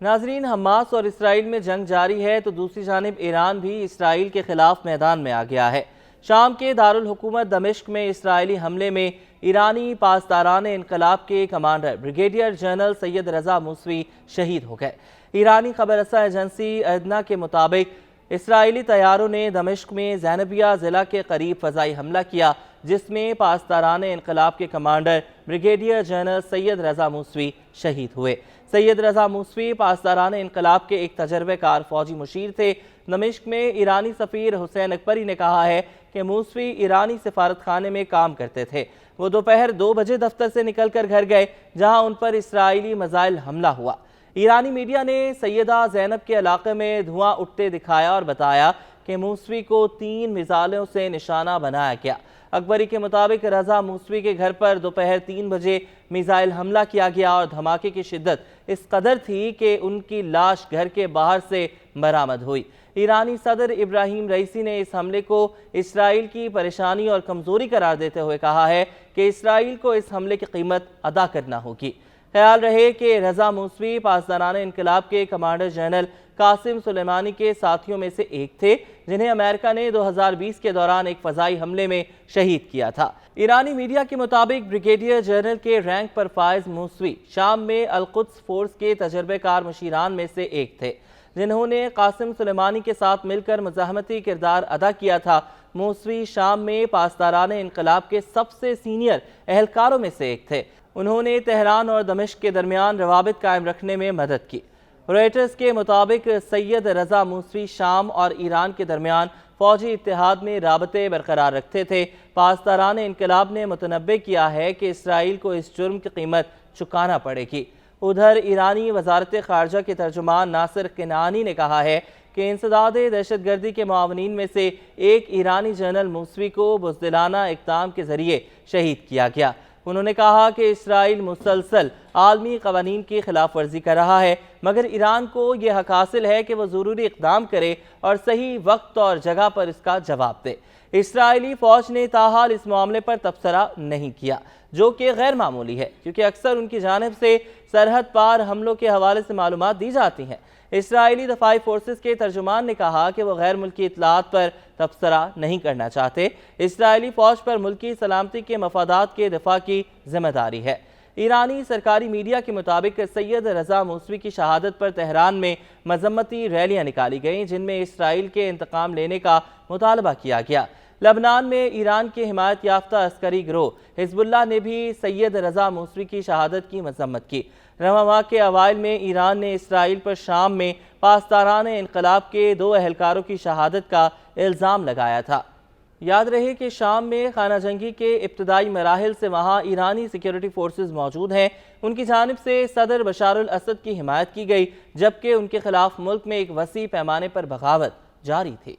ناظرین، حماس اور اسرائیل میں جنگ جاری ہے تو دوسری جانب ایران بھی اسرائیل کے خلاف میدان میں آ گیا ہے۔ شام کے دارالحکومت دمشق میں اسرائیلی حملے میں ایرانی پاسداران انقلاب کے کمانڈر بریگیڈیئر جنرل سید رضا موسوی شہید ہو گئے۔ ایرانی خبر رساں ایجنسی ادنا کے مطابق اسرائیلی طیاروں نے دمشق میں زینبیہ ضلع کے قریب فضائی حملہ کیا، جس میں پاسداران انقلاب کے کمانڈر بریگیڈیئر جنرل سید رضا موسوی شہید ہوئے۔ سید رضا موسوی پاسداران انقلاب کے ایک تجربہ کار فوجی مشیر تھے۔ دمشق میں ایرانی سفیر حسین اکبری نے کہا ہے کہ موسوی ایرانی سفارت خانے میں کام کرتے تھے۔ وہ دوپہر 2 بجے دفتر سے نکل کر گھر گئے، جہاں ان پر اسرائیلی میزائل حملہ ہوا۔ ایرانی میڈیا نے سیدہ زینب کے علاقے میں دھواں اٹھتے دکھایا اور بتایا کہ موسوی کو 3 میزائلوں سے نشانہ بنایا گیا۔ اکبری کے مطابق رضا موسوی کے گھر پر دوپہر 3 بجے میزائل حملہ کیا گیا اور دھماکے کی شدت اس قدر تھی کہ ان کی لاش گھر کے باہر سے برآمد ہوئی۔ ایرانی صدر ابراہیم رئیسی نے اس حملے کو اسرائیل کی پریشانی اور کمزوری قرار دیتے ہوئے کہا ہے کہ اسرائیل کو اس حملے کی قیمت ادا کرنا ہوگی۔ خیال رہے کہ رضا موسوی پاسداران انقلاب کے کمانڈر جنرل قاسم سلیمانی کے ساتھیوں میں سے ایک تھے، جنہیں امریکہ نے 2020 کے دوران ایک فضائی حملے میں شہید کیا تھا۔ ایرانی میڈیا کے مطابق بریگیڈیئر جنرل کے رینک پر فائز موسوی شام میں القدس فورس کے تجربہ کار مشیران میں سے ایک تھے، جنہوں نے قاسم سلیمانی کے ساتھ مل کر مزاحمتی کردار ادا کیا تھا۔ موسوی شام میں پاسداران انقلاب کے سب سے سینئر اہلکاروں میں سے ایک تھے۔ انہوں نے تہران اور دمشق کے درمیان روابط قائم رکھنے میں مدد کی۔ رویٹرز کے مطابق سید رضا موسوی شام اور ایران کے درمیان فوجی اتحاد میں رابطے برقرار رکھتے تھے۔ پاسداران انقلاب نے متنبع کیا ہے کہ اسرائیل کو اس جرم کی قیمت چکانا پڑے گی۔ ادھر ایرانی وزارت خارجہ کے ترجمان ناصر کنعانی نے کہا ہے کہ انسداد دہشت گردی کے معاونین میں سے ایک ایرانی جنرل موسوی کو بزدلانہ اقدام کے ذریعے شہید کیا گیا۔ انہوں نے کہا کہ اسرائیل مسلسل عالمی قوانین کی خلاف ورزی کر رہا ہے، مگر ایران کو یہ حق حاصل ہے کہ وہ ضروری اقدام کرے اور صحیح وقت اور جگہ پر اس کا جواب دے۔ اسرائیلی فوج نے تاحال اس معاملے پر تبصرہ نہیں کیا، جو کہ غیر معمولی ہے، کیونکہ اکثر ان کی جانب سے سرحد پار حملوں کے حوالے سے معلومات دی جاتی ہیں۔ اسرائیلی دفاعی فورسز کے ترجمان نے کہا کہ وہ غیر ملکی اطلاعات پر تبصرہ نہیں کرنا چاہتے۔ اسرائیلی فوج پر ملکی سلامتی کے مفادات کے دفاع کی ذمہ داری ہے۔ ایرانی سرکاری میڈیا کے مطابق سید رضا موسوی کی شہادت پر تہران میں مذمتی ریلیاں نکالی گئیں، جن میں اسرائیل کے انتقام لینے کا مطالبہ کیا گیا۔ لبنان میں ایران کے حمایت یافتہ عسکری گروہ حزب اللہ نے بھی سید رضا موسوی کی شہادت کی مذمت کی۔ رواں ماہ کے اوائل میں ایران نے اسرائیل پر شام میں پاسداران انقلاب کے 2 اہلکاروں کی شہادت کا الزام لگایا تھا۔ یاد رہے کہ شام میں خانہ جنگی کے ابتدائی مراحل سے وہاں ایرانی سیکیورٹی فورسز موجود ہیں۔ ان کی جانب سے صدر بشار الاسد کی حمایت کی گئی، جبکہ ان کے خلاف ملک میں ایک وسیع پیمانے پر بغاوت جاری تھی۔